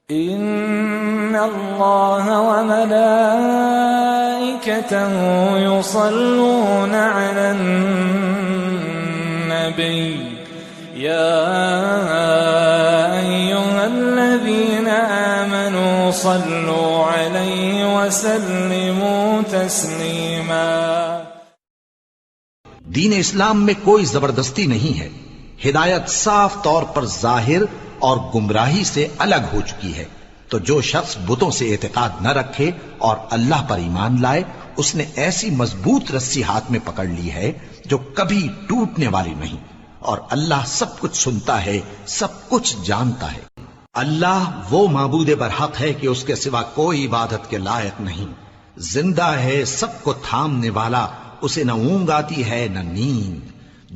إن الله وملائكته يصلون على النبي يا أيها الذين آمنوا صلوا عليه وسلموا تسليما۔ دین اسلام میں کوئی زبردستی نہیں ہے، ہدایت صاف طور پر ظاہر اور گمراہی سے الگ ہو چکی ہے۔ تو جو شخص بتوں سے اعتقاد نہ رکھے اور اللہ پر ایمان لائے، اس نے ایسی مضبوط رسی ہاتھ میں پکڑ لی ہے جو کبھی ٹوٹنے والی نہیں، اور اللہ سب کچھ سنتا ہے، سب کچھ جانتا ہے۔ اللہ وہ معبود برحق ہے کہ اس کے سوا کوئی عبادت کے لائق نہیں، زندہ ہے، سب کو تھامنے والا، اسے نہ اونگ آتی ہے نہ نیند۔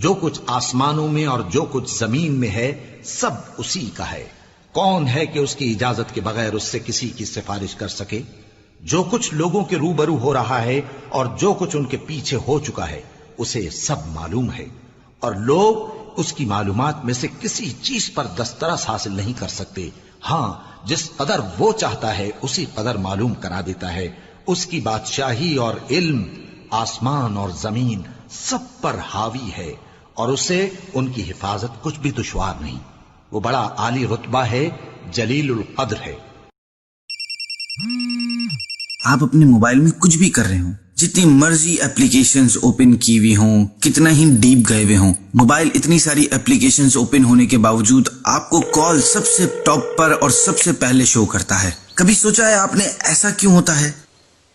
جو کچھ آسمانوں میں اور جو کچھ زمین میں ہے سب اسی کا ہے۔ کون ہے کہ اس کی اجازت کے بغیر اس سے کسی کی سفارش کر سکے؟ جو کچھ لوگوں کے روبرو ہو رہا ہے اور جو کچھ ان کے پیچھے ہو چکا ہے اسے سب معلوم ہے، اور لوگ اس کی معلومات میں سے کسی چیز پر دسترس حاصل نہیں کر سکتے۔ ہاں، جس قدر وہ چاہتا ہے اسی قدر معلوم کرا دیتا ہے۔ اس کی بادشاہی اور علم آسمان اور زمین سب پر حاوی ہے، اور اسے ان کی حفاظت کچھ بھی دشوار نہیں۔ وہ بڑا عالی رتبہ ہے، جلیل القدر ہے۔ آپ اپنے موبائل میں کچھ بھی کر رہے ہوں، جتنی مرضی اپلیکیشنز اوپن کی ہوئی ہوں، کتنا ہی ڈیپ گئے ہوئے ہوں، موبائل اتنی ساری اپلیکیشنز اوپن ہونے کے باوجود آپ کو کال سب سے ٹاپ پر اور سب سے پہلے شو کرتا ہے۔ کبھی سوچا ہے آپ نے ایسا کیوں ہوتا ہے؟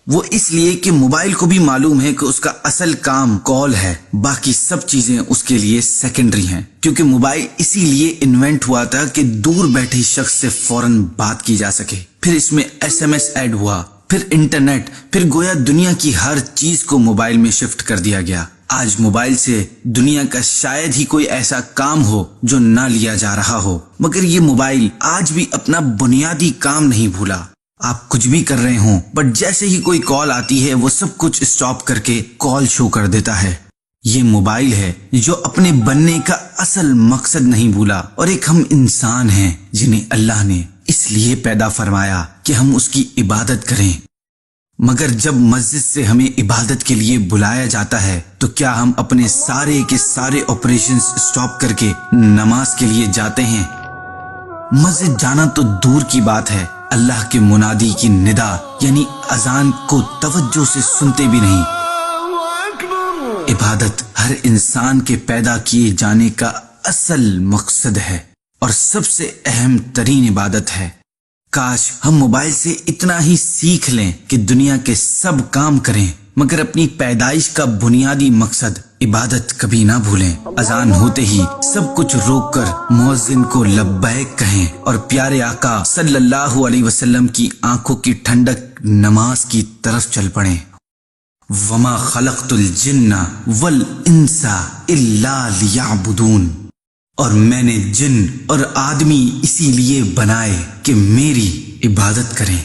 وہ اس لیے کہ موبائل کو بھی معلوم ہے کہ اس کا اصل کام کال ہے، باقی سب چیزیں اس کے لیے سیکنڈری ہیں، کیونکہ موبائل اسی لیے انوینٹ ہوا تھا کہ دور بیٹھے شخص سے فوراً بات کی جا سکے۔ پھر اس میں SMS ایڈ ہوا، پھر انٹرنیٹ، پھر گویا دنیا کی ہر چیز کو موبائل میں شفٹ کر دیا گیا۔ آج موبائل سے دنیا کا شاید ہی کوئی ایسا کام ہو جو نہ لیا جا رہا ہو، مگر یہ موبائل آج بھی اپنا بنیادی کام نہیں بھولا۔ آپ کچھ بھی کر رہے ہوں، بٹ جیسے ہی کوئی کال آتی ہے وہ سب کچھ اسٹاپ کر کے کال شو کر دیتا ہے۔ یہ موبائل ہے جو اپنے بننے کا اصل مقصد نہیں بھولا، اور ایک ہم انسان ہیں جنہیں اللہ نے اس لیے پیدا فرمایا کہ ہم اس کی عبادت کریں۔ مگر جب مسجد سے ہمیں عبادت کے لیے بلایا جاتا ہے تو کیا ہم اپنے سارے کے سارے آپریشنز اسٹاپ کر کے نماز کے لیے جاتے ہیں؟ مسجد جانا تو دور کی بات ہے، اللہ کے منادی کی ندا یعنی اذان کو توجہ سے سنتے بھی نہیں۔ عبادت ہر انسان کے پیدا کیے جانے کا اصل مقصد ہے اور سب سے اہم ترین عبادت ہے۔ کاش ہم موبائل سے اتنا ہی سیکھ لیں کہ دنیا کے سب کام کریں، مگر اپنی پیدائش کا بنیادی مقصد عبادت کبھی نہ بھولیں۔ اذان ہوتے ہی سب کچھ روک کر مؤذن کو لبیک کہیں اور پیارے آقا صلی اللہ علیہ وسلم کی آنکھوں کی ٹھنڈک نماز کی طرف چل پڑیں۔ وما خلقت الجن والانس الا لیعبدون، اور میں نے جن اور آدمی اسی لیے بنائے کہ میری عبادت کریں۔